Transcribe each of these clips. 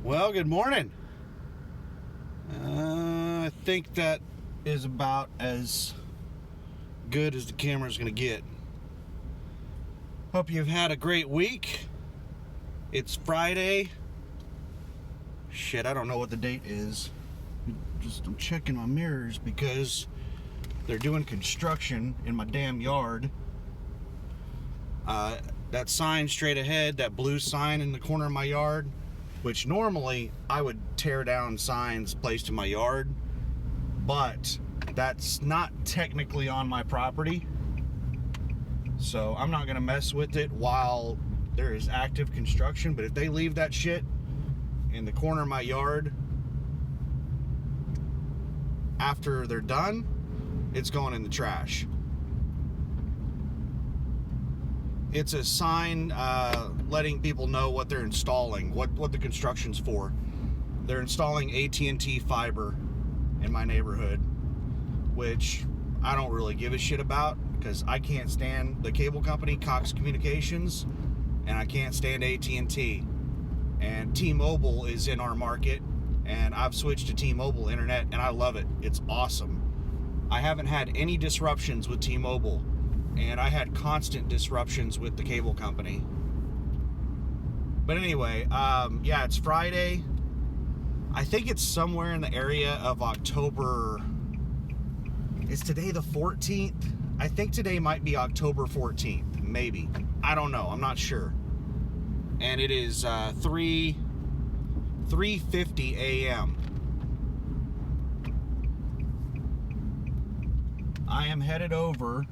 Well, good morning. I think that is about as good as the camera's going to get. Hope you've had a great week. It's Friday. Shit, I don't know what the date is. I'm checking my mirrors because they're doing construction in my damn yard. That sign straight ahead, that blue sign in the corner of my yard, which normally I would tear down signs placed in my yard, but that's not technically on my property, so I'm not gonna mess with it while there is active construction. But if they leave that shit in the corner of my yard after they're done, it's going in the trash. It's a sign letting people know what they're installing, what the construction's for. They're installing AT&T fiber in my neighborhood, which I don't really give a shit about because I can't stand the cable company, Cox Communications, and I can't stand AT&T. And T-Mobile is in our market, and I've switched to T-Mobile internet, and I love it. It's awesome. I haven't had any disruptions with T-Mobile, and I had constant disruptions with the cable company. But anyway, yeah, it's Friday. I think it's somewhere in the area of October. Is today the 14th? I think today might be October 14th, maybe. I don't know, I'm not sure. And it is 3:50 a.m. I am headed over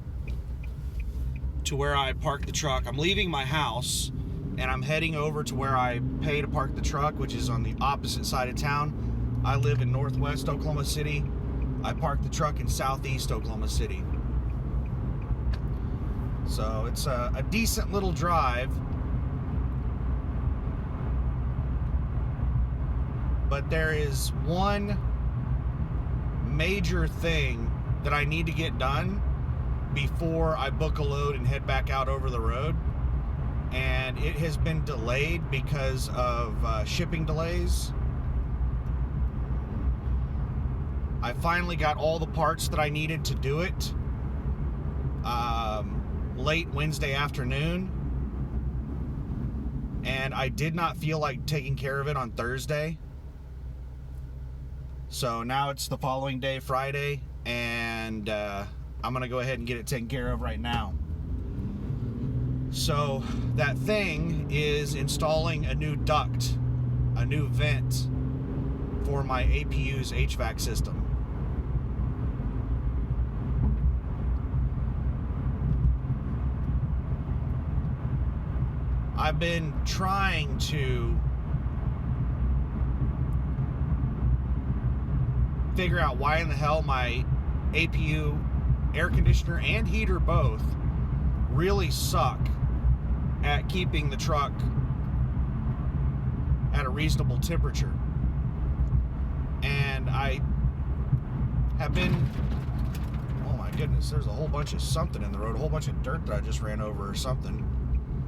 to where I parked the truck. I'm leaving my house and I'm heading over to where I pay to park the truck, which is on the opposite side of town. I live in northwest Oklahoma City. I parked the truck in southeast Oklahoma City. So it's a decent little drive. But there is one major thing that I need to get done before I book a load and head back out over the road. And it has been delayed because of shipping delays. I finally got all the parts that I needed to do it late Wednesday afternoon. And I did not feel like taking care of it on Thursday. So now it's the following day, Friday, and I'm going to go ahead and get it taken care of right now. So that thing is installing a new duct, a new vent for my APU's HVAC system. I've been trying to figure out why in the hell my APU air conditioner and heater both really suck at keeping the truck at a reasonable temperature. And I have been, oh my goodness, there's a whole bunch of something in the road, a whole bunch of dirt that I just ran over or something.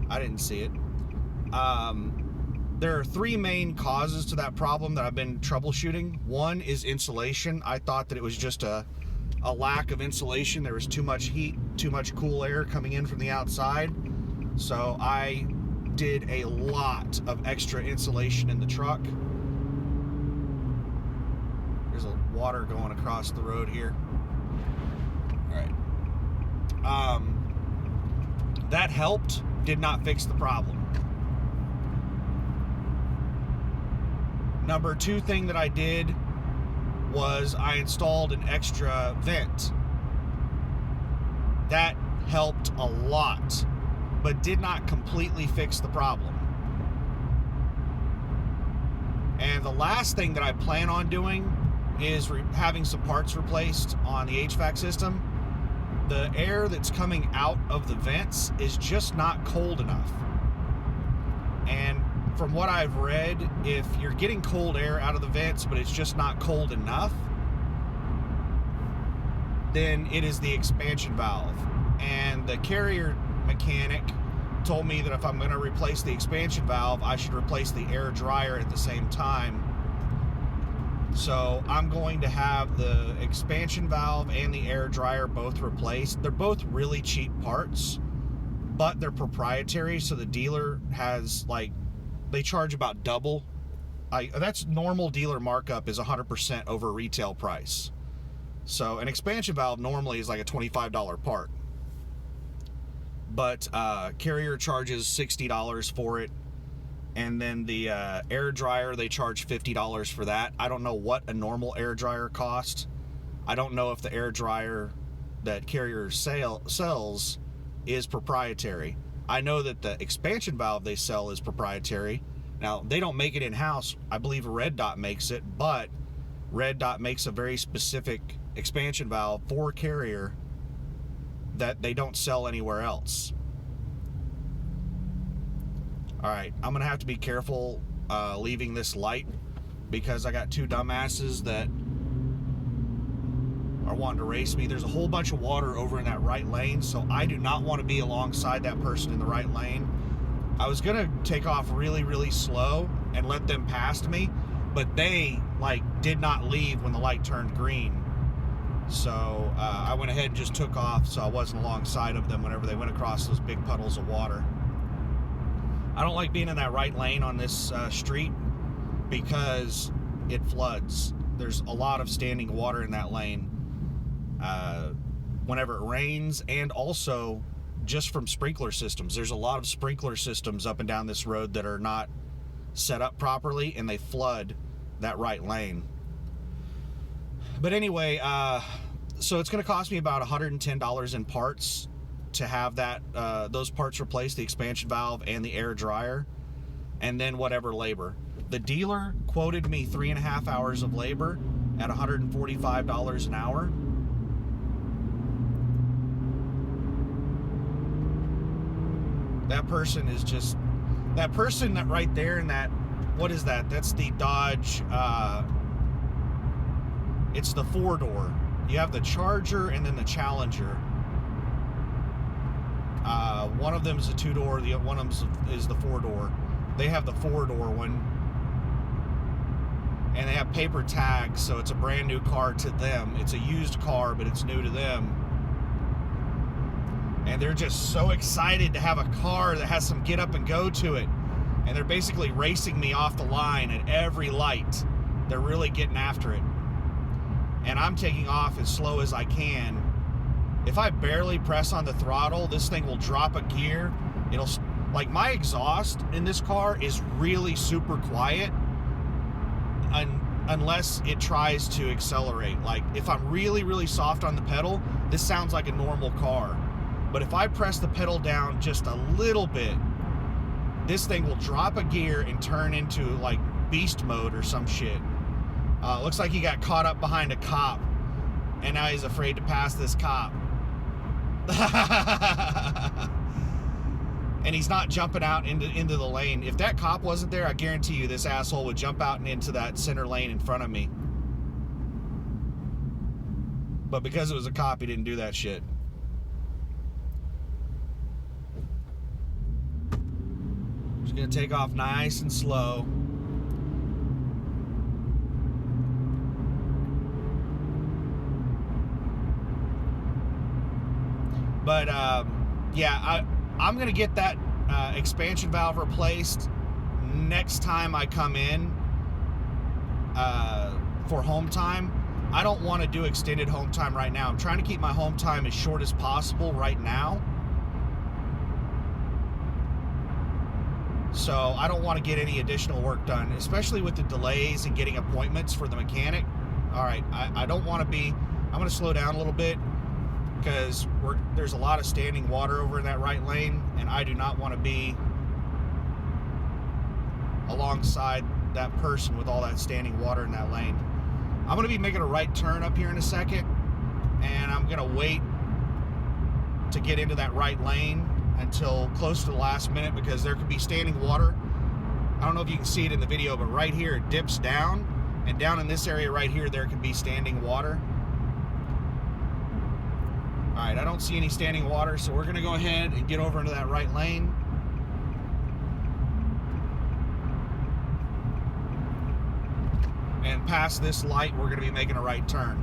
I didn't see it. There are three main causes to that problem that I've been troubleshooting. One is insulation. I thought that it was just a lack of insulation. There was too much heat, too much cool air coming in from the outside. So I did a lot of extra insulation in the truck. There's a water going across the road here. All right. That helped, did not fix the problem. Number two thing that I did was I installed an extra vent. That helped a lot, but did not completely fix the problem. And the last thing that I plan on doing is having some parts replaced on the HVAC system. The air that's coming out of the vents is just not cold enough. And from what I've read, if you're getting cold air out of the vents, but it's just not cold enough, then it is the expansion valve. And the carrier mechanic told me that if I'm going to replace the expansion valve, I should replace the air dryer at the same time. So I'm going to have the expansion valve and the air dryer both replaced. They're both really cheap parts, but they're proprietary, so the dealer has, like, they charge about double. That's normal dealer markup is 100% over retail price. So an expansion valve normally is like a $25 part, but Carrier charges $60 for it, and then the air dryer, they charge $50 for that. I don't know what a normal air dryer costs. I don't know if the air dryer that Carrier sells is proprietary. I know that the expansion valve they sell is proprietary. Now, they don't make it in-house. I believe Red Dot makes it, but Red Dot makes a very specific expansion valve for Carrier that they don't sell anywhere else. All right, I'm gonna have to be careful leaving this light, because I got two dumbasses that are wanting to race me. There's a whole bunch of water over in that right lane, so I do not want to be alongside that person in the right lane. I was gonna take off really, really slow and let them past me, but they did not leave when the light turned green. So I went ahead and just took off, so I wasn't alongside of them whenever they went across those big puddles of water. I don't like being in that right lane on this street because it floods. There's a lot of standing water in that lane whenever it rains, and also just from sprinkler systems. There's a lot of sprinkler systems up and down this road that are not set up properly, and they flood that right lane. But anyway, so it's going to cost me about $110 in parts to have that those parts replaced, the expansion valve and the air dryer, and then whatever labor. The dealer quoted me 3.5 hours of labor at $145 an hour. That person is just, that person that right there in that, what is that? That's the Dodge, it's the 4-door. You have the Charger and then the Challenger. One of them is a 2-door, the one of them is the 4-door. They have the 4-door one, and they have paper tags, so it's a brand new car to them. It's a used car, but it's new to them. And they're just so excited to have a car that has some get up and go to it. And they're basically racing me off the line at every light. They're really getting after it. And I'm taking off as slow as I can. If I barely press on the throttle, this thing will drop a gear. It'll, like, my exhaust in this car is really super quiet unless it tries to accelerate. Like, if I'm really, really soft on the pedal, this sounds like a normal car. But if I press the pedal down just a little bit, this thing will drop a gear and turn into like beast mode or some shit. Looks like he got caught up behind a cop, and now he's afraid to pass this cop. And he's not jumping out into the lane. If that cop wasn't there, I guarantee you this asshole would jump out and into that center lane in front of me. But because it was a cop, he didn't do that shit. Just gonna take off nice and slow. But yeah, I'm going to get that expansion valve replaced next time I come in for home time. I don't want to do extended home time right now. I'm trying to keep my home time as short as possible right now. So I don't want to get any additional work done, especially with the delays and getting appointments for the mechanic. All right, I don't want to be, I'm going to slow down a little bit because there's a lot of standing water over in that right lane, and I do not want to be alongside that person with all that standing water in that lane. I'm going to be making a right turn up here in a second, and I'm going to wait to get into that right lane until close to the last minute, because there could be standing water. I don't know if you can see it in the video, but right here it dips down, and down in this area right here there could be standing water. Alright, I don't see any standing water, so we're going to go ahead and get over into that right lane. and past this light, we're going to be making a right turn.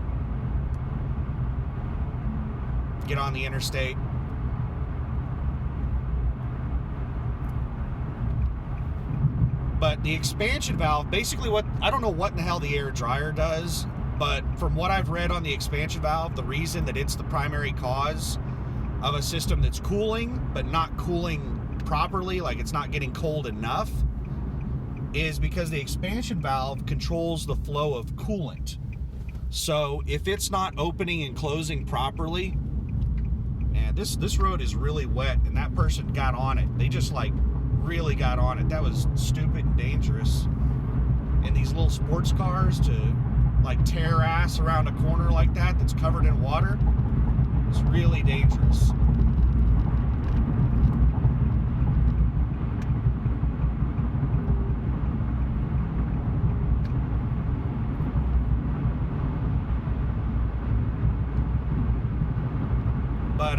Get on the interstate. But the expansion valve, basically I don't know what in the hell the air dryer does, but from what I've read on the expansion valve, the reason that it's the primary cause of a system that's cooling, but not cooling properly, like it's not getting cold enough, is because the expansion valve controls the flow of coolant. So if it's not opening and closing properly, and this road is really wet, and that person got on it. They just like really got on it. That was stupid and dangerous. And these little sports cars to like tear ass around a corner like that that's covered in water, it's really dangerous. But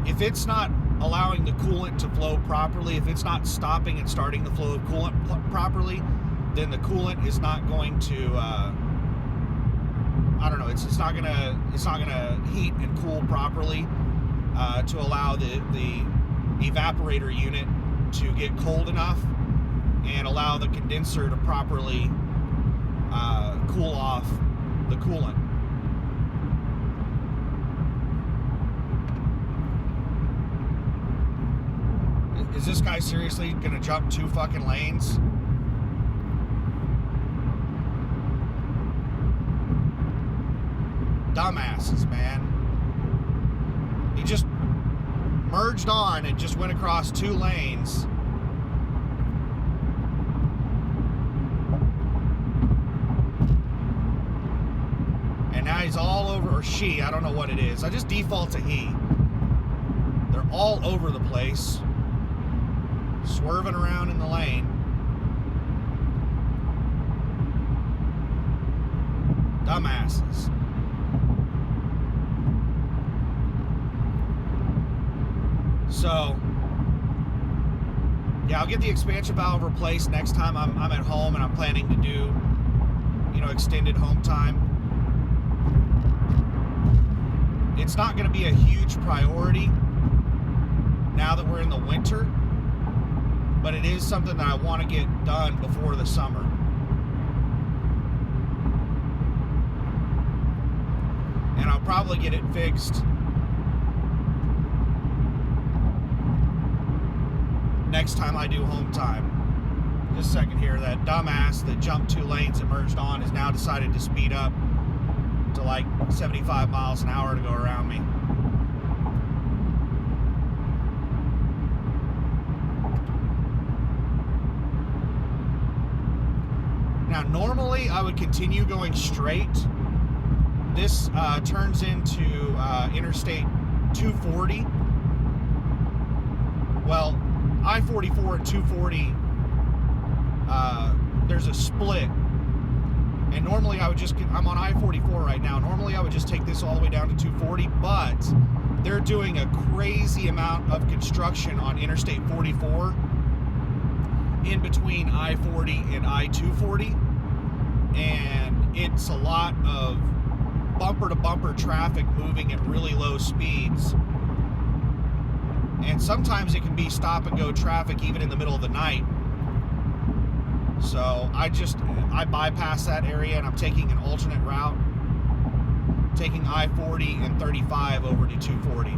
if it's not allowing the coolant to flow properly, if it's not stopping and starting the flow of coolant properly, then the coolant is not going to I don't know, it's not gonna heat and cool properly to allow the evaporator unit to get cold enough and allow the condenser to properly cool off the coolant. Is this guy seriously gonna jump 2 fucking lanes? Dumbasses, man. He just merged on and just went across 2 lanes. And now he's all over, or she, I don't know what it is. I just default to he. They're all over the place, swerving around in the lane. Dumbasses. So, yeah, I'll get the expansion valve replaced next time I'm at home, and I'm planning to do, extended home time. It's not going to be a huge priority now that we're in the winter, but it is something that I want to get done before the summer. And I'll probably get it fixed next time I do home time. Just a second here. That dumbass that jumped 2 lanes and merged on has now decided to speed up to like 75 miles an hour to go around me. Now, normally I would continue going straight. This turns into Interstate 240. Well, I-44 and 240, there's a split. And normally I would just I'm on I-44 right now. Normally I would just take this all the way down to 240, but they're doing a crazy amount of construction on Interstate 44 in between I-40 and I-240. And it's a lot of bumper-to-bumper traffic moving at really low speeds. And sometimes it can be stop-and-go traffic even in the middle of the night. So I bypass that area, and I'm taking an alternate route, taking I-40 and 35 over to 240.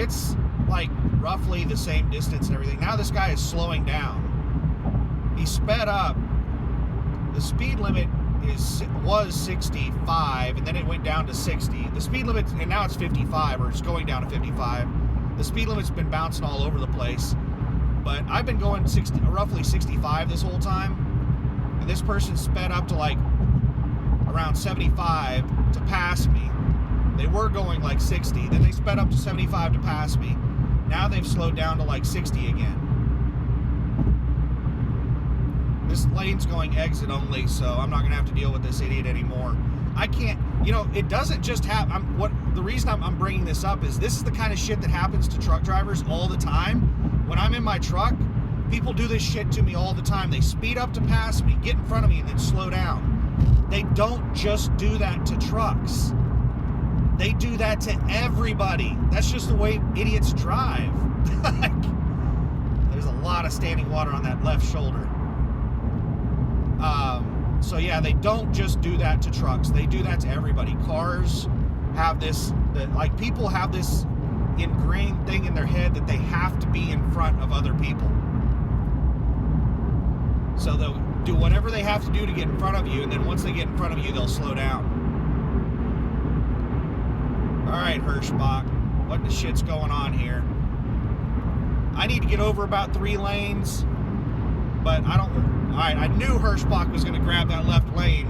It's like roughly the same distance and everything. Now this guy is slowing down. He sped up. The speed limit was 65, and then it went down to 60. The speed limit, and now it's 55, or it's going down to 55. The speed limit's been bouncing all over the place. But I've been going roughly 65 this whole time, and this person sped up to like around 75 to pass me. They were going like 60, then they sped up to 75 to pass me. Now they've slowed down to like 60 again. This lane's going exit only, so I'm not gonna have to deal with this idiot anymore. I can't, it doesn't just happen. The reason I'm bringing this up is this is the kind of shit that happens to truck drivers all the time. When I'm in my truck People do this shit to me all the time. They speed up to pass me, get in front of me, and then slow down. They don't just do that to trucks. They do that to everybody. That's just the way idiots drive. There's a lot of standing water on that left shoulder. So yeah, they don't just do that to trucks. They do that to everybody. Cars have this, like, people have this ingrained thing in their head that they have to be in front of other people. So they'll do whatever they have to do to get in front of you, and then once they get in front of you, they'll slow down. All right, Hirschbach, what the shit's going on here? I need to get over about 3 lanes, but I don't. All right, I knew Hirschbach was going to grab that left lane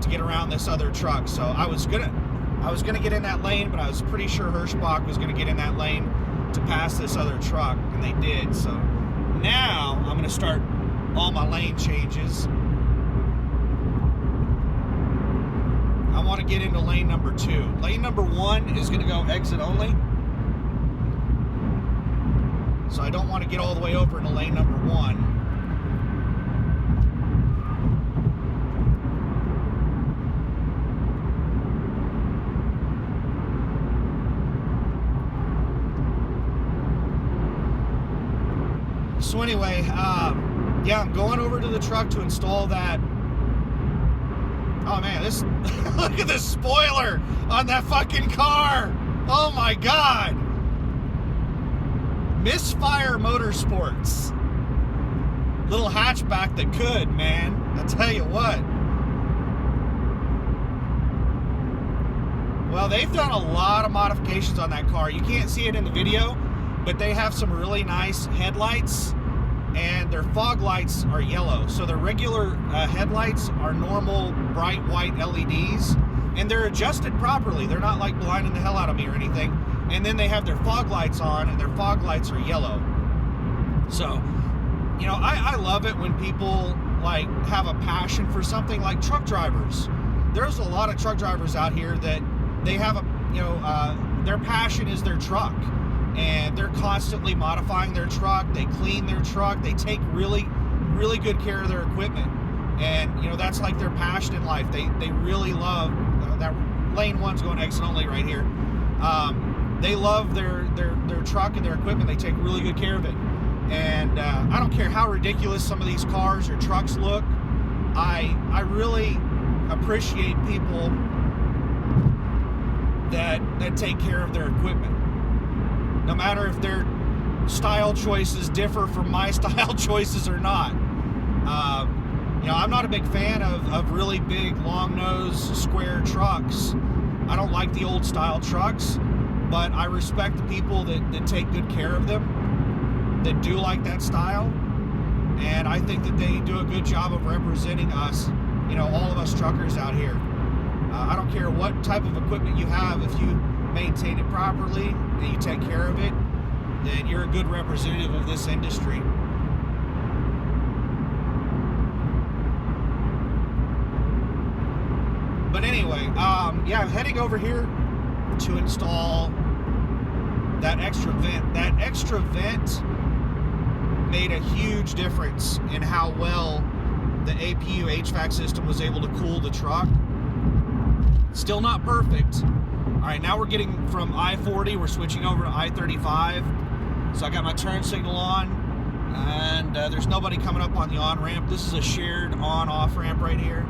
to get around this other truck, so I was gonna get in that lane, but I was pretty sure Hirschbach was gonna get in that lane to pass this other truck, and they did. So now I'm gonna start all my lane changes. I want to get into lane number 2. Lane number 1 is gonna go exit only, so I don't want to get all the way over into lane number 1. So anyway, yeah, I'm going over to the truck to install that. Oh man, this look at this spoiler on that fucking car. Oh my god. Misfire Motorsports. Little hatchback that could, man. I tell you what. Well, they've done a lot of modifications on that car. You can't see it in the video, but they have some really nice headlights, and their fog lights are yellow. So their regular headlights are normal bright white LEDs, and they're adjusted properly. They're not like blinding the hell out of me or anything. And then they have their fog lights on, and their fog lights are yellow. So, you know, I love it when people like have a passion for something, like truck drivers. There's a lot of truck drivers out here that they have a, you know, their passion is their truck. And they're constantly modifying their truck. They clean their truck. They take really, really good care of their equipment. And, you know, that's like their passion in life. They really love that. Lane 1's going exit only right here. They love their truck and their equipment. They take really good care of it. And I don't care how ridiculous some of these cars or trucks look. I really appreciate people that take care of their equipment. No matter if their style choices differ from my style choices or not. You know, I'm not a big fan of really big, long-nose, square trucks. I don't like the old style trucks, but I respect the people that take good care of them, that do like that style, and I think that they do a good job of representing us, you know, all of us truckers out here. I don't care what type of equipment you have, if you maintain it properly and you take care of it, then you're a good representative of this industry. But anyway, yeah, I'm heading over here to install that extra vent. That extra vent made a huge difference in how well the APU HVAC system was able to cool the truck. Still not perfect. All right, now we're getting from I-40, we're switching over to I-35. So I got my turn signal on, and there's nobody coming up on the on-ramp. This is a shared on-off ramp right here.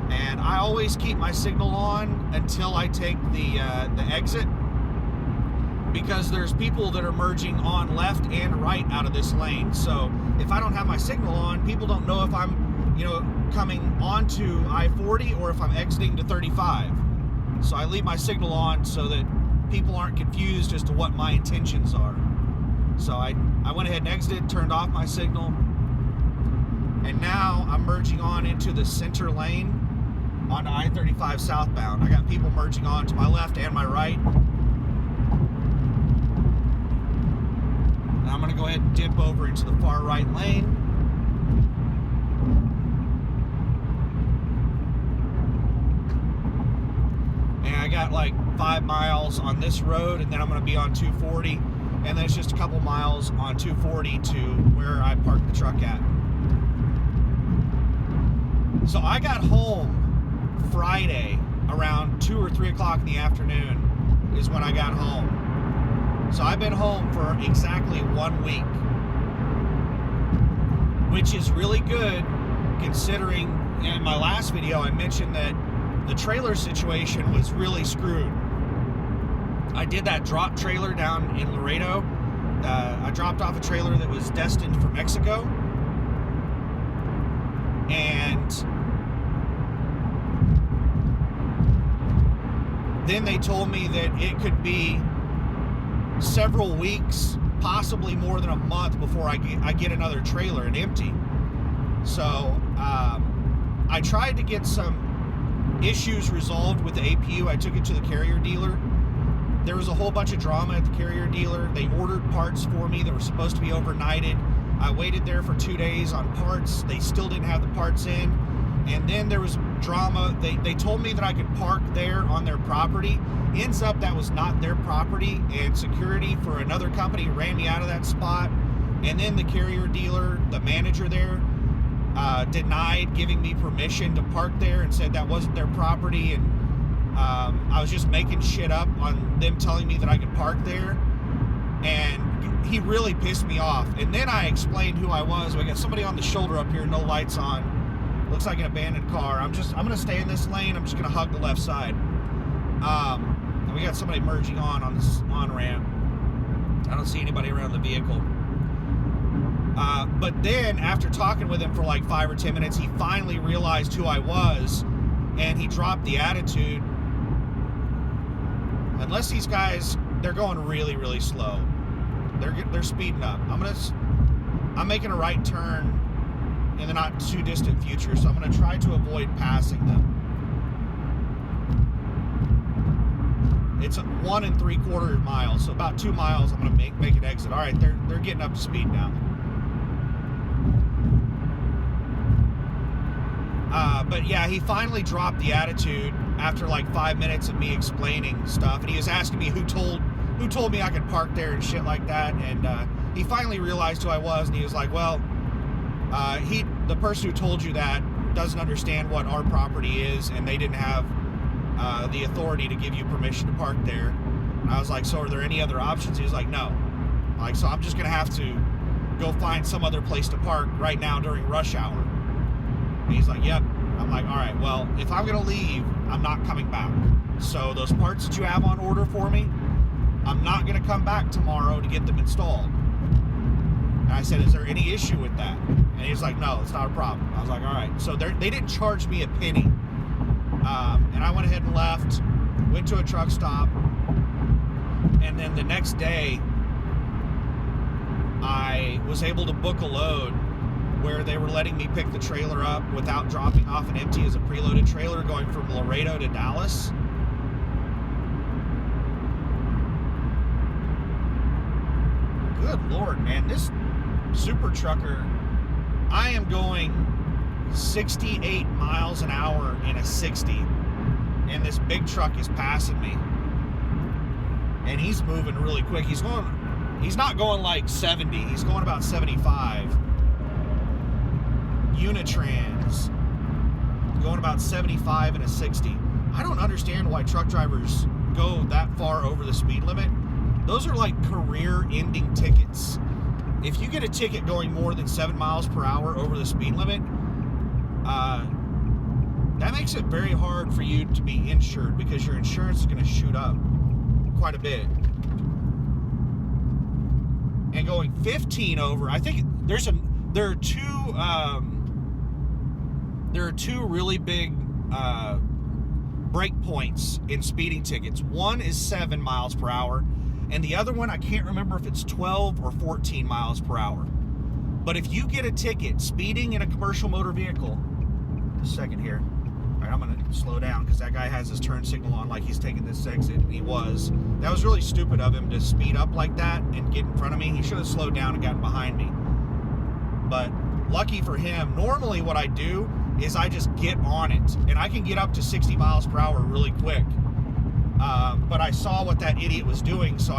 And I always keep my signal on until I take the exit, because there's people that are merging on left and right out of this lane. So if I don't have my signal on, people don't know if I'm, you know, coming onto I-40 or if I'm exiting to 35. So I leave my signal on so that people aren't confused as to what my intentions are. So I went ahead and exited, turned off my signal, and now I'm merging on into the center lane onto I-35 southbound. I got people merging on to my left and my right. And I'm going to go ahead and dip over into the far right lane. And I got like 5 miles on this road, and then I'm going to be on 240. and then it's just a couple miles on 240 to where I parked the truck at. So I got home Friday around 2 or 3 o'clock in the afternoon is when I got home. So I've been home for exactly 1 week, which is really good considering in my last video I mentioned that the trailer situation was really screwed. I did that drop trailer down in Laredo. I dropped off a trailer that was destined for Mexico, and then they told me that it could be several weeks, possibly more than a month before I get another trailer and empty. So I tried to get some issues resolved with the APU. I took it to the carrier dealer. There was a whole bunch of drama at the carrier dealer. They ordered parts for me that were supposed to be overnighted. I waited there for 2 days on parts. They still didn't have the parts in. And then there was drama. They told me that I could park there on their property. Ends up that was not their property, and security for another company ran me out of that spot. And then the carrier dealer, the manager there, denied giving me permission to park there and said that wasn't their property. And I was just making shit up on them telling me that I could park there. And he really pissed me off. And then I explained who I was. We got somebody on the shoulder up here, no lights on. Looks like an abandoned car. I'm gonna stay in this lane. I'm just gonna hug the left side. And we got somebody merging on this on-ramp. I don't see anybody around the vehicle. But then after talking with him for like 5 or 10 minutes, he finally realized who I was, and he dropped the attitude. Unless these guys, they're going really, really slow. They're speeding up. I'm making a right turn in the not too distant future, so I'm going to try to avoid passing them. It's 1 3/4 miles, so about 2 miles. I'm going to make an exit. All right, they're getting up to speed now. But yeah, he finally dropped the attitude after like 5 minutes of me explaining stuff, and he was asking me who told me I could park there and shit like that. And he finally realized who I was, and he was like, well, the person who told you that doesn't understand what our property is, and they didn't have the authority to give you permission to park there. And I was like, so are there any other options? He was like, no. Like, so I'm just gonna have to go find some other place to park right now during rush hour. And he's like, yep. I'm like, all right, well, if I'm gonna leave, I'm not coming back. So those parts that you have on order for me, I'm not gonna come back tomorrow to get them installed. And I said, is there any issue with that? And he's like, no, it's not a problem. I was like, all right. So they didn't charge me a penny. And I went ahead and left, went to a truck stop. And then the next day, I was able to book a load where they were letting me pick the trailer up without dropping off an empty as a preloaded trailer going from Laredo to Dallas. Good Lord, man, this super trucker, I am going 68 miles an hour in a 60, and this big truck is passing me, and he's moving really quick. He's not going like 70, he's going about 75. Unitrans going about 75 in a 60. I don't understand why truck drivers go that far over the speed limit. Those are like career-ending tickets. If you get a ticket going more than 7 miles per hour over the speed limit, that makes it very hard for you to be insured because your insurance is going to shoot up quite a bit. And going 15 over, I think there are two really big break points in speeding tickets. One is 7 miles per hour, and the other one, I can't remember if it's 12 or 14 miles per hour. But if you get a ticket speeding in a commercial motor vehicle, a second here. All right, I'm going to slow down because that guy has his turn signal on like he's taking this exit. That was really stupid of him to speed up like that and get in front of me. He should have slowed down and gotten behind me. But lucky for him, normally what I do is I just get on it, and I can get up to 60 miles per hour really quick. But I saw what that idiot was doing, so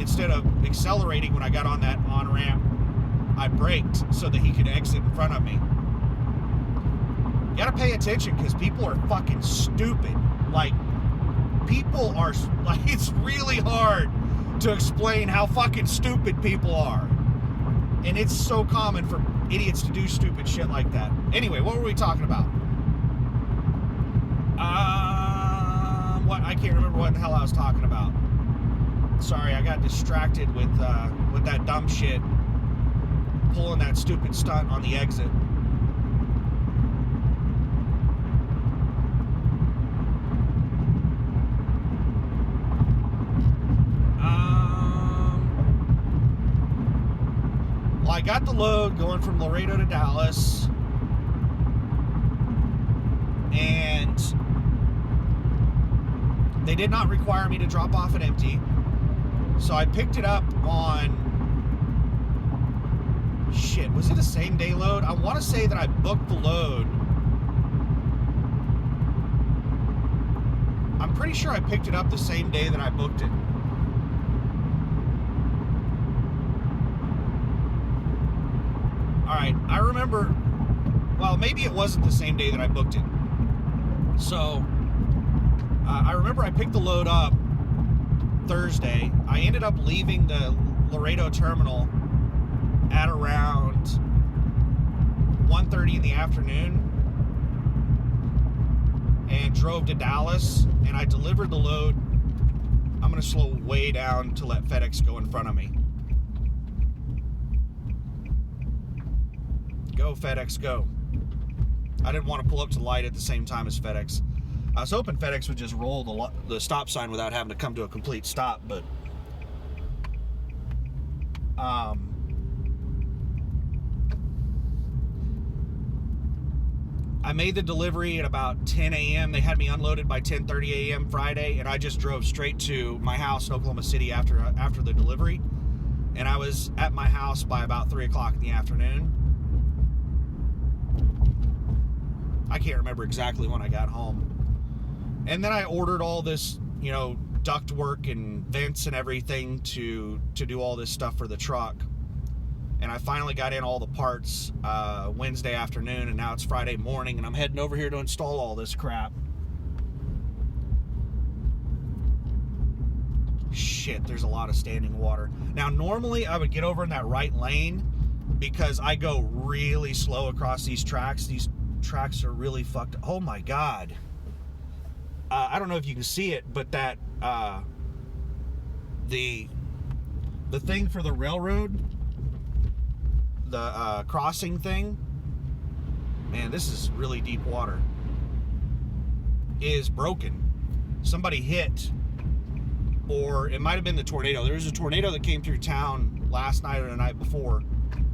instead of accelerating when I got on that on-ramp, I braked so that he could exit in front of me. You gotta pay attention because people are fucking stupid. Like, people are, like, it's really hard to explain how fucking stupid people are. And it's so common for idiots to do stupid shit like that. Anyway, what were we talking about? What? I can't remember what the hell I was talking about. Sorry, I got distracted with that dumb shit, pulling that stupid stunt on the exit. Well, I got the load going from Laredo to Dallas, and they did not require me to drop off it empty. So I picked it up on, shit, was it a same day load? I want to say that I booked the load. I'm pretty sure I picked it up the same day that I booked it. Alright, I remember, well, maybe it wasn't the same day that I booked it. So, I remember I picked the load up Thursday. I ended up leaving the Laredo terminal at around 1:30 in the afternoon and drove to Dallas, and I delivered the load. I'm going to slow way down to let FedEx go in front of me. Go, FedEx, go. I didn't want to pull up to the light at the same time as FedEx. I was hoping FedEx would just roll the stop sign without having to come to a complete stop, but I made the delivery at about 10 a.m. They had me unloaded by 10:30 a.m. Friday, and I just drove straight to my house in Oklahoma City after the delivery, and I was at my house by about 3 o'clock in the afternoon. I can't remember exactly when I got home. And then I ordered all this, you know, duct work and vents and everything to do all this stuff for the truck. And I finally got in all the parts Wednesday afternoon, and now it's Friday morning, and I'm heading over here to install all this crap. Shit, there's a lot of standing water. Now, normally I would get over in that right lane because I go really slow across these tracks. These tracks are really fucked. Oh my God. I don't know if you can see it, but that the thing for the railroad, the crossing thing, man, this is really deep water, is broken. Somebody hit, or it might have been the tornado. There was a tornado that came through town last night or the night before.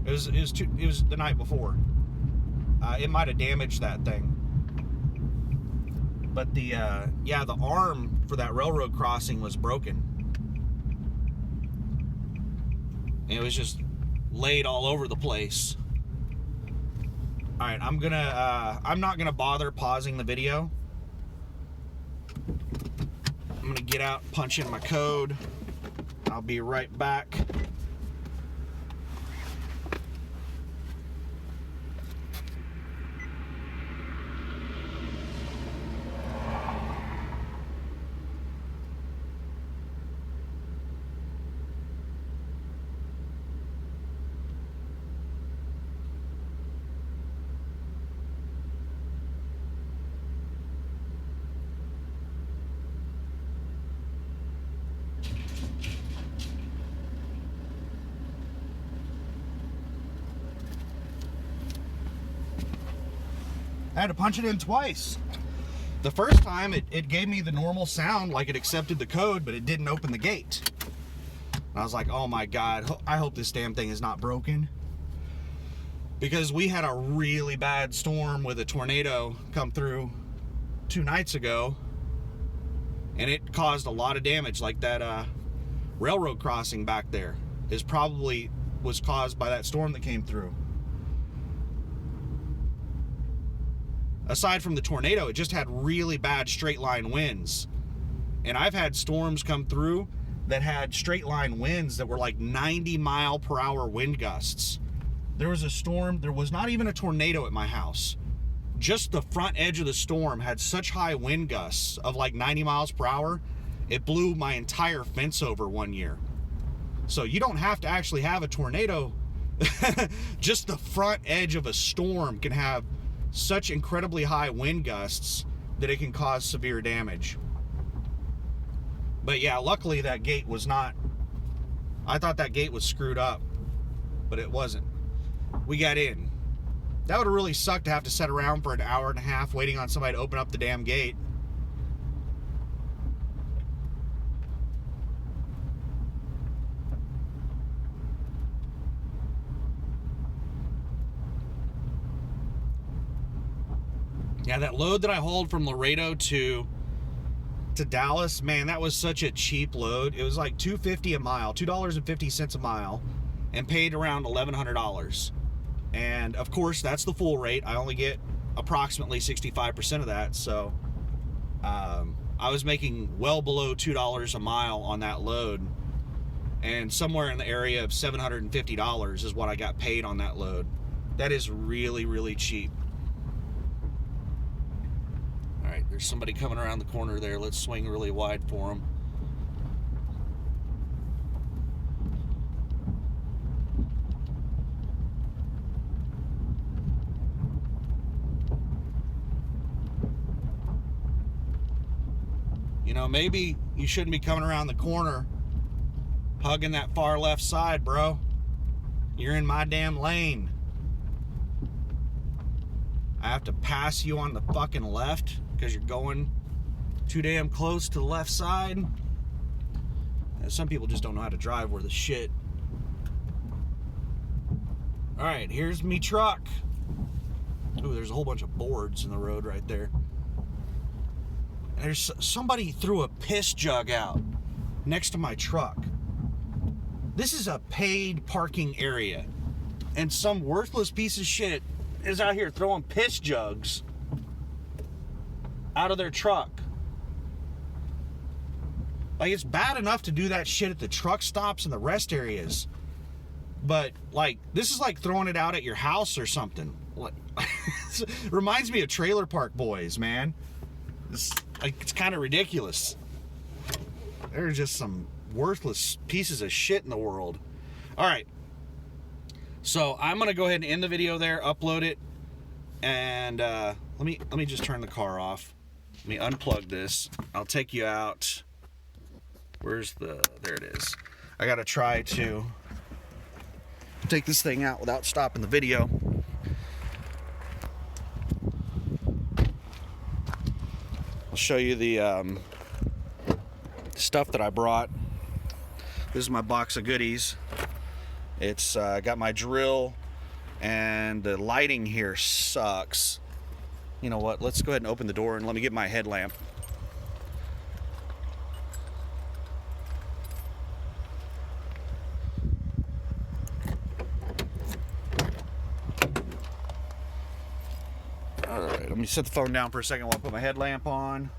It was the night before. It might have damaged that thing. But the arm for that railroad crossing was broken. And it was just laid all over the place. All right, I'm not gonna bother pausing the video. I'm gonna get out, punch in my code. I'll be right back. I had to punch it in twice. The first time, it gave me the normal sound, like it accepted the code, but it didn't open the gate. And I was like, oh my God, I hope this damn thing is not broken. Because we had a really bad storm with a tornado come through 2 nights ago, and it caused a lot of damage. Like that railroad crossing back there was caused by that storm that came through. Aside from the tornado, it just had really bad straight line winds. And I've had storms come through that had straight line winds that were like 90-mile-per-hour wind gusts. There was a storm. There was not even a tornado at my house. Just the front edge of the storm had such high wind gusts of like 90 miles per hour, it blew my entire fence over one year. So you don't have to actually have a tornado. Just the front edge of a storm can have such incredibly high wind gusts that it can cause severe damage. But yeah, luckily that gate was not, I thought that gate was screwed up, but it wasn't. We got in. That would have really sucked to have to sit around for an hour and a half waiting on somebody to open up the damn gate. Yeah, that load that I hauled from Laredo to Dallas, man, that was such a cheap load. It was like $2.50 a mile, $2.50 a mile, and paid around $1,100. And of course, that's the full rate. I only get approximately 65% of that. So I was making well below $2 a mile on that load. And somewhere in the area of $750 is what I got paid on that load. That is really, really cheap. All right, there's somebody coming around the corner there. Let's swing really wide for them. You know, maybe you shouldn't be coming around the corner hugging that far left side, bro. You're in my damn lane. I have to pass you on the fucking left because you're going too damn close to the left side. And some people just don't know how to drive worth a shit. All right, here's me truck. Ooh, there's a whole bunch of boards in the road right there. There's somebody threw a piss jug out next to my truck. This is a paid parking area, and some worthless piece of shit is out here throwing piss jugs out of their truck. Like, it's bad enough to do that shit at the truck stops and the rest areas, but like, this is like throwing it out at your house or something. Reminds me of Trailer Park Boys, man. It's kind of ridiculous. There's just some worthless pieces of shit in the world. All right. So I'm going to go ahead and end the video there, upload it, and let me just turn the car off. Let me unplug this. I'll take you out. There it is. I got to try to take this thing out without stopping the video. I'll show you the stuff that I brought. This is my box of goodies. It's got my drill, and the lighting here sucks. You know what? Let's go ahead and open the door and let me get my headlamp. All right, let me set the phone down for a second while I put my headlamp on.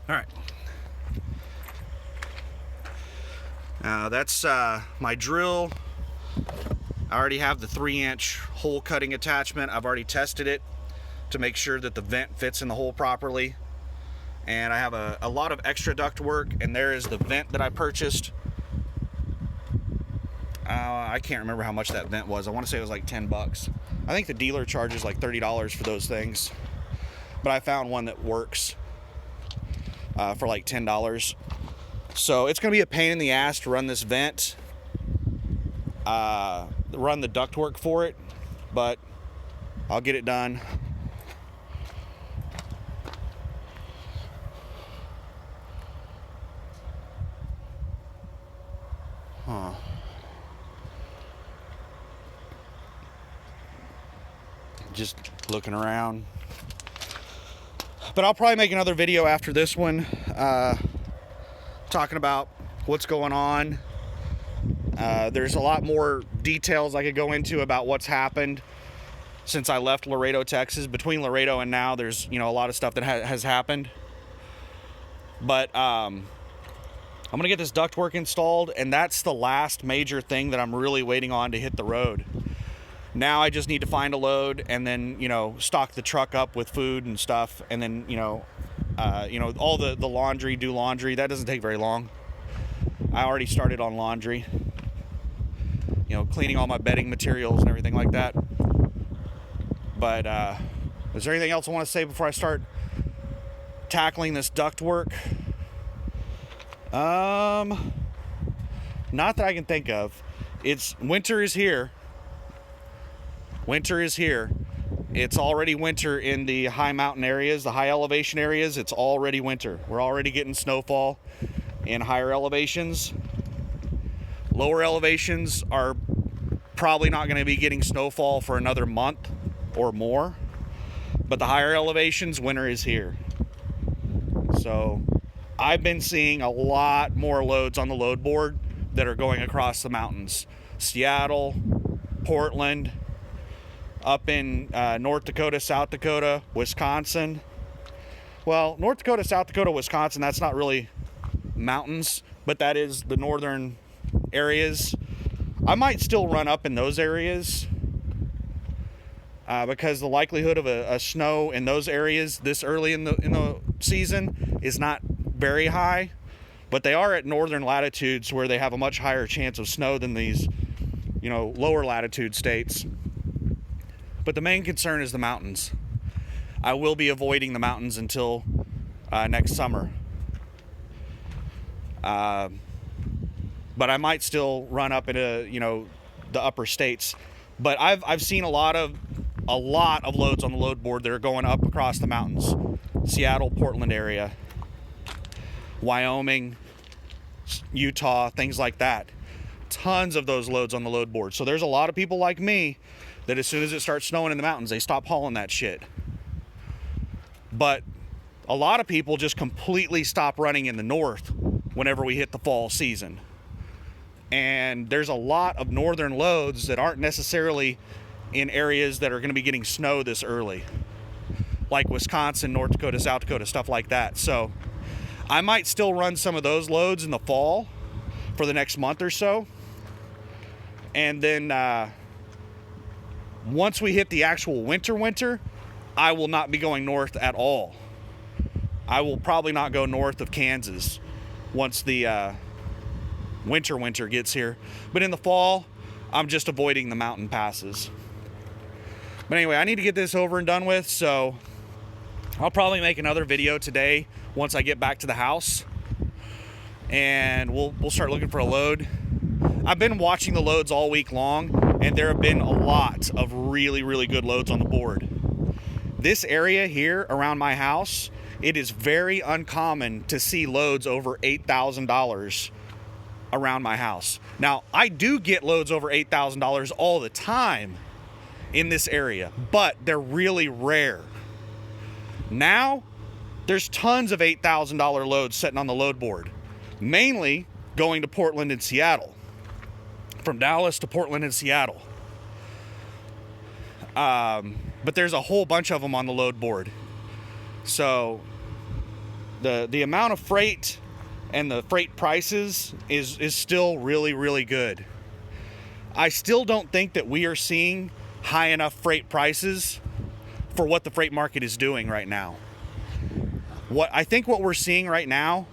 All right. Now that's my drill. I already have the 3-inch hole cutting attachment. I've already tested it to make sure that the vent fits in the hole properly. And I have a lot of extra duct work, and there is the vent that I purchased. I can't remember how much that vent was. I want to say it was like $10. I think the dealer charges like $30 for those things, but I found one that works for like $10. So it's going to be a pain in the ass to run this vent, run the ductwork for it, but I'll get it done. Huh. Just looking around. But I'll probably make another video after this one, talking about what's going on. There's a lot more details I could go into about what's happened. since I left Laredo, Texas. Between Laredo and now, there's, you know, a lot of stuff that has happened. But I'm gonna get this ductwork installed, and that's the last major thing that I'm really waiting on to hit the road. Now I just need to find a load and then, you know, stock the truck up with food and stuff, and then, you know, all the laundry, do laundry. That doesn't take very long. I already started on laundry, you know, cleaning all my bedding materials and everything like that. But is there anything else I want to say before I start tackling this ductwork? Not that I can think of. Winter is here. Winter is here. It's already winter in the high mountain areas, the high elevation areas. It's already winter. We're already getting snowfall in higher elevations. Lower elevations are probably not going to be getting snowfall for another month or more. But the higher elevations, winter is here. So I've been seeing a lot more loads on the load board that are going across the mountains. Seattle, Portland, up in North Dakota, South Dakota, Wisconsin. Well, North Dakota, South Dakota, Wisconsin, that's not really mountains, but that is the northern areas. I might still run up in those areas because the likelihood of a snow in those areas this early in the season is not very high, but they are at northern latitudes where they have a much higher chance of snow than these, you know, lower latitude states. But the main concern is the mountains. I will be avoiding the mountains until next summer. But I might still run up into, you know, the upper states. But I've seen a lot of loads on the load board that are going up across the mountains. Seattle, Portland area, Wyoming, Utah, things like that. Tons of those loads on the load board. So there's a lot of people like me that as soon as it starts snowing in the mountains, they stop hauling that shit. But a lot of people just completely stop running in the north whenever we hit the fall season. And there's a lot of northern loads that aren't necessarily in areas that are going to be getting snow this early, like Wisconsin, North Dakota, South Dakota, stuff like that. So I might still run some of those loads in the fall for the next month or so. And then once we hit the actual winter, I will not be going north at all. I will probably not go north of Kansas once the winter gets here. But in the fall, I'm just avoiding the mountain passes. But anyway, I need to get this over and done with, so I'll probably make another video today once I get back to the house. And we'll start looking for a load. I've been watching the loads all week long, and there have been a lot of really, really good loads on the board. This area here around my house, it is very uncommon to see loads over $8,000 around my house. Now, I do get loads over $8,000 all the time in this area, but they're really rare. Now, there's tons of $8,000 loads sitting on the load board, mainly going to Portland and Seattle. From Dallas to Portland and Seattle. But there's a whole bunch of them on the load board. So the amount of freight and the freight prices is still really, really good. I still don't think that we are seeing high enough freight prices for what the freight market is doing right now. What we're seeing right now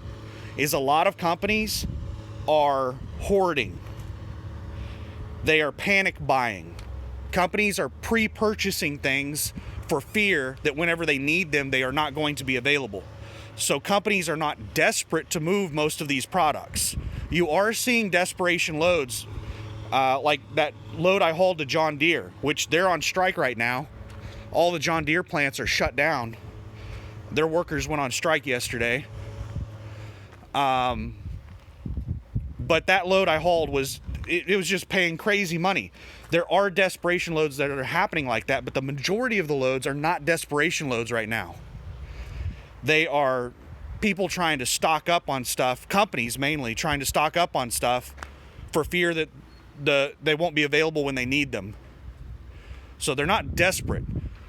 is a lot of companies are hoarding. They are panic buying. Companies are pre-purchasing things for fear that whenever they need them, they are not going to be available. So companies are not desperate to move most of these products. You are seeing desperation loads, like that load I hauled to John Deere, which they're on strike right now. All the John Deere plants are shut down. Their workers went on strike yesterday. But that load I hauled was just paying crazy money. There are desperation loads that are happening like that, but the majority of the loads are not desperation loads right now. They are people trying to stock up on stuff, companies mainly trying to stock up on stuff for fear that they won't be available when they need them. So they're not desperate.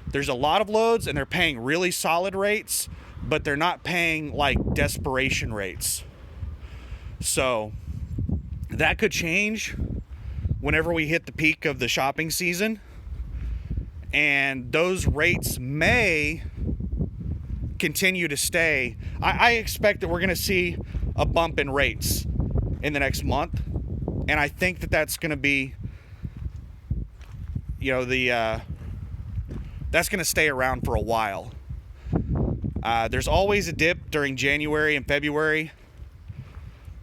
There's a lot of loads and they're paying really solid rates, but they're not paying like desperation rates. So that could change whenever we hit the peak of the shopping season. And those rates may continue to stay. I expect that we're going to see a bump in rates in the next month. And I think that that's going to be, that's going to stay around for a while. There's always a dip during January and February.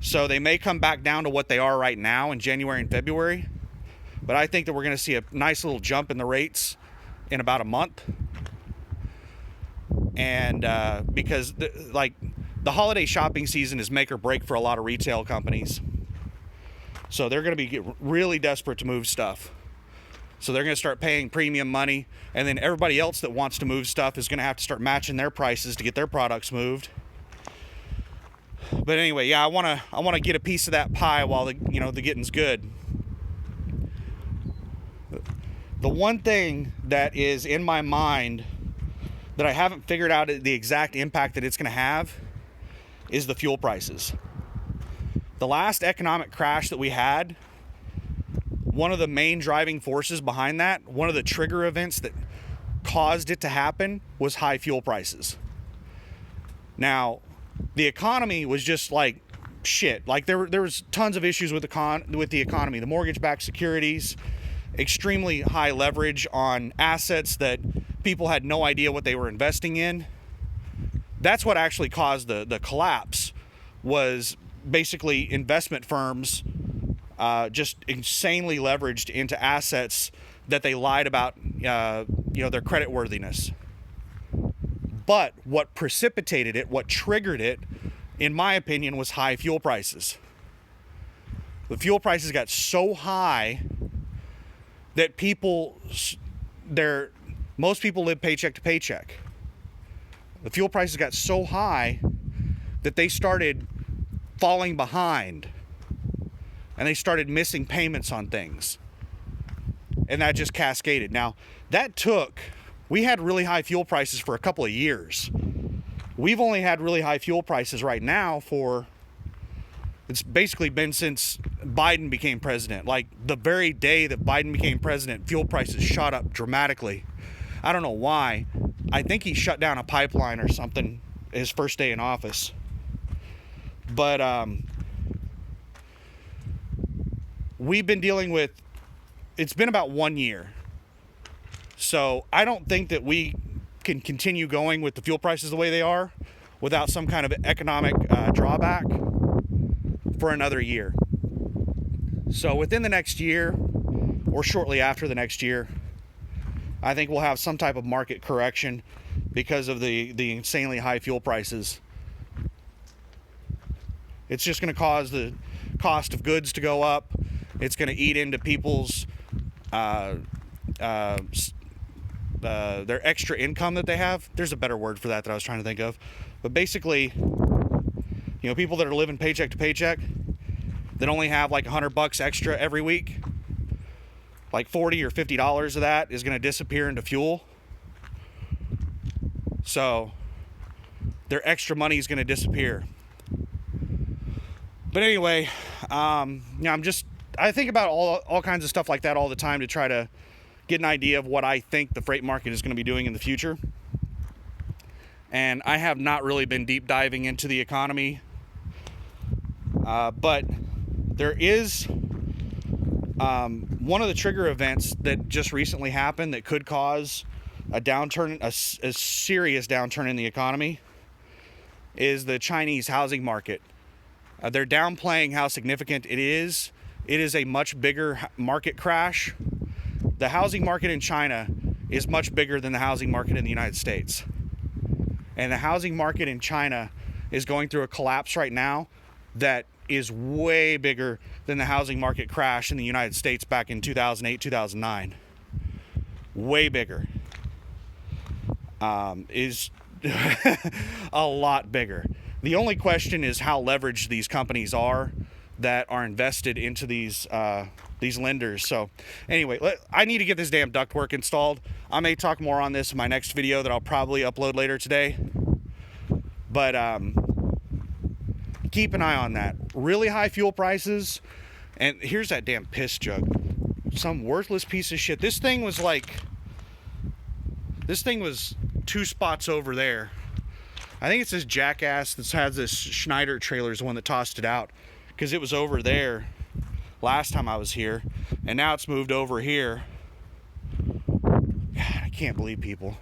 So they may come back down to what they are right now in January and February. But I think that we're going to see a nice little jump in the rates in about a month. And because the holiday shopping season is make or break for a lot of retail companies. So they're going to be really desperate to move stuff. So they're going to start paying premium money, and then everybody else that wants to move stuff is going to have to start matching their prices to get their products moved. But anyway, yeah, I want to get a piece of that pie while the getting's good. The one thing that is in my mind that I haven't figured out the exact impact that it's going to have is the fuel prices. The last economic crash that we had, one of the main driving forces behind that, one of the trigger events that caused it to happen was high fuel prices. Now, the economy was just like shit. Like there was tons of issues with the economy. The mortgage-backed securities, extremely high leverage on assets that people had no idea what they were investing in. That's what actually caused the collapse, was basically investment firms just insanely leveraged into assets that they lied about their credit worthiness. But what precipitated it, what triggered it, in my opinion, was high fuel prices. The fuel prices got so high that most people live paycheck to paycheck. The fuel prices got so high that they started falling behind and they started missing payments on things. And that just cascaded. Now, we had really high fuel prices for a couple of years. We've only had really high fuel prices right now it's basically been since Biden became president. Like the very day that Biden became president, fuel prices shot up dramatically. I don't know why. I think he shut down a pipeline or something his first day in office. But we've been dealing with, it's been about 1 year. So I don't think that we can continue going with the fuel prices the way they are without some kind of economic drawback for another year. So within the next year, or shortly after the next year, I think we'll have some type of market correction because of the insanely high fuel prices. It's just going to cause the cost of goods to go up. It's going to eat into people's their extra income that they have. There's a better word for that I was trying to think of. But basically, people that are living paycheck to paycheck that only have like $100 extra every week, like $40 or $50 of that is going to disappear into fuel. So their extra money is going to disappear. But anyway, I think about all kinds of stuff like that all the time to try to get an idea of what I think the freight market is going to be doing in the future. And I have not really been deep diving into the economy. But there is one of the trigger events that just recently happened that could cause a downturn, a serious downturn in the economy, is the Chinese housing market. They're downplaying how significant it is. It is a much bigger market crash. The housing market in China is much bigger than the housing market in the United States. And the housing market in China is going through a collapse right now that is way bigger than the housing market crash in the United States back in 2008, 2009. Way bigger. Is a lot bigger. The only question is how leveraged these companies are that are invested into these these lenders. So anyway, I need to get this damn ductwork installed. I may talk more on this in my next video that I'll probably upload later today. But keep an eye on that. Really high fuel prices. And here's that damn piss jug. Some worthless piece of shit. This thing was 2 spots over there. I think it's this jackass that has this Schneider trailer is the one that tossed it out, because it was over there last time I was here, and now it's moved over here. God, I can't believe people.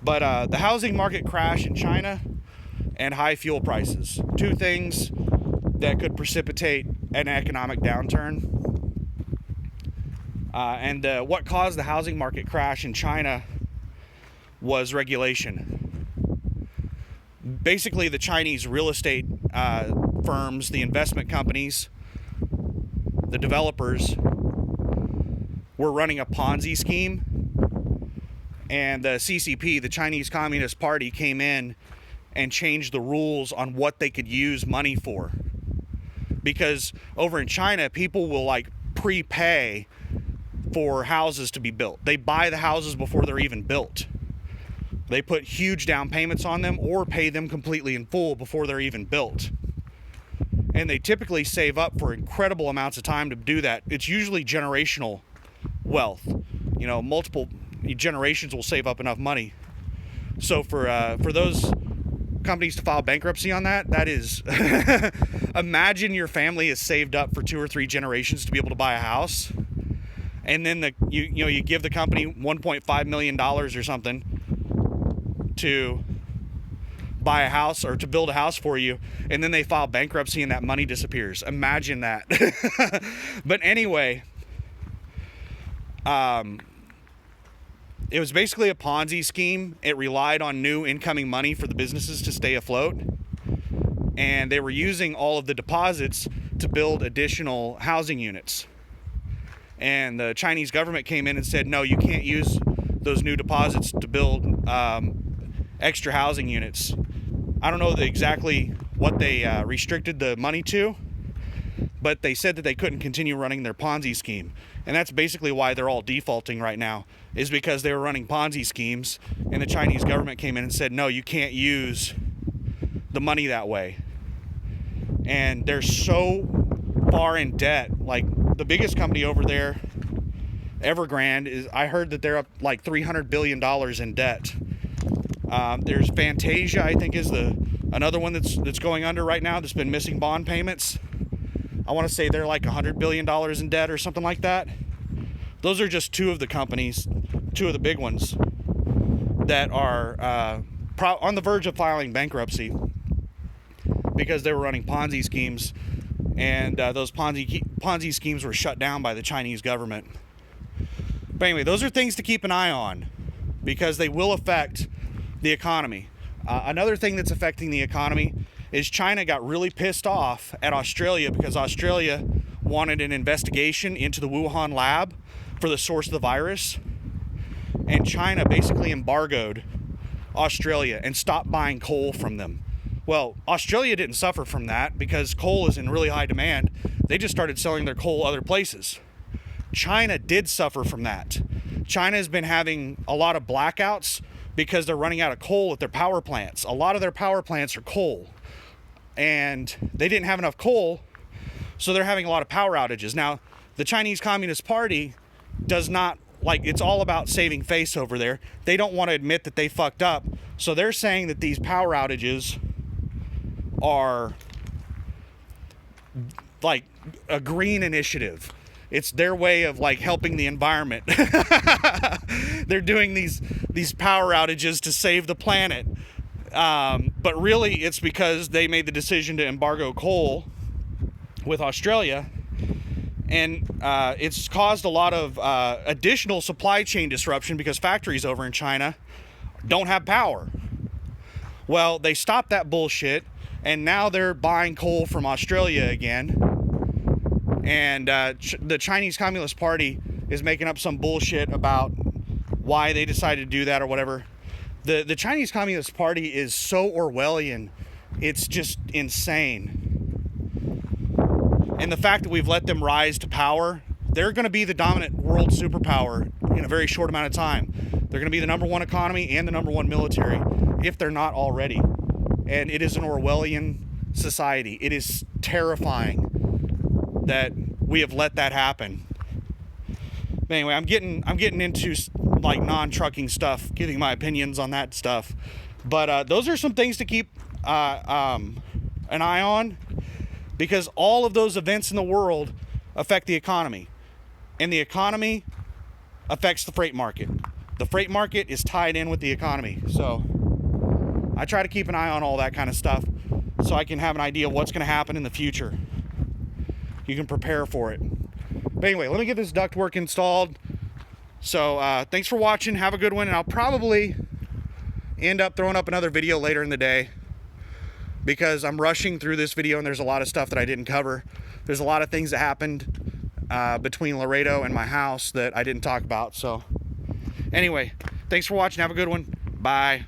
But the housing market crash in China and high fuel prices, 2 things that could precipitate an economic downturn. And what caused the housing market crash in China was regulation. Basically, the Chinese real estate firms, the investment companies, the developers were running a Ponzi scheme, and the CCP, the Chinese Communist Party, came in and changed the rules on what they could use money for. Because over in China, people will like prepay for houses to be built. They buy the houses before they're even built. They put huge down payments on them or pay them completely in full before they're even built. And they typically save up for incredible amounts of time to do that. It's usually generational wealth. You know, multiple generations will save up enough money. So for those companies to file bankruptcy on that is imagine your family is saved up for 2 or 3 generations to be able to buy a house, and then you give the company $1.5 million or something to buy a house or to build a house for you, and then they file bankruptcy and that money disappears. Imagine that. But anyway, it was basically a Ponzi scheme. It relied on new incoming money for the businesses to stay afloat. And they were using all of the deposits to build additional housing units. And the Chinese government came in and said, no, you can't use those new deposits to build extra housing units. I don't know exactly what they restricted the money to, but they said that they couldn't continue running their Ponzi scheme. And that's basically why they're all defaulting right now, is because they were running Ponzi schemes, and the Chinese government came in and said, no, you can't use the money that way. And they're so far in debt. Like, the biggest company over there, Evergrande, I heard that they're up like $300 billion in debt. There's Fantasia, I think, is another one that's going under right now, that's been missing bond payments. I want to say they're like $100 billion in debt or something like that. Those are just 2 of the companies, 2 of the big ones that are on the verge of filing bankruptcy because they were running Ponzi schemes, and those Ponzi schemes were shut down by the Chinese government. But anyway, those are things to keep an eye on because they will affect the economy. Another thing that's affecting the economy is China got really pissed off at Australia because Australia wanted an investigation into the Wuhan lab for the source of the virus. And China basically embargoed Australia and stopped buying coal from them. Well, Australia didn't suffer from that because coal is in really high demand. They just started selling their coal other places. China did suffer from that. China has been having a lot of blackouts because they're running out of coal at their power plants. A lot of their power plants are coal. And they didn't have enough coal, so they're having a lot of power outages. Now, the Chinese Communist Party does not, it's all about saving face over there. They don't want to admit that they fucked up, so they're saying that these power outages are like a green initiative. It's their way of helping the environment. They're doing these power outages to save the planet. But really, it's because they made the decision to embargo coal with Australia, and it's caused a lot of additional supply chain disruption because factories over in China don't have power. Well, they stopped that bullshit, and now they're buying coal from Australia again. And the Chinese Communist Party is making up some bullshit about why they decided to do that or whatever. The Chinese Communist Party is so Orwellian, it's just insane. And the fact that we've let them rise to power, they're going to be the dominant world superpower in a very short amount of time. They're going to be the #1 economy and the #1 military, if they're not already. And it is an Orwellian society. It is terrifying that we have let that happen. But anyway, I'm getting into like non-trucking stuff, giving my opinions on that stuff. But those are some things to keep an eye on, because all of those events in the world affect the economy, and the economy affects the freight market. The freight market is tied in with the economy. So I try to keep an eye on all that kind of stuff so I can have an idea of what's going to happen in the future. You can prepare for it. But anyway, let me get this ductwork installed. So thanks for watching. Have a good one. And I'll probably end up throwing up another video later in the day, because I'm rushing through this video and there's a lot of stuff that I didn't cover. There's a lot of things that happened between Laredo and my house that I didn't talk about. So anyway, thanks for watching. Have a good one. Bye.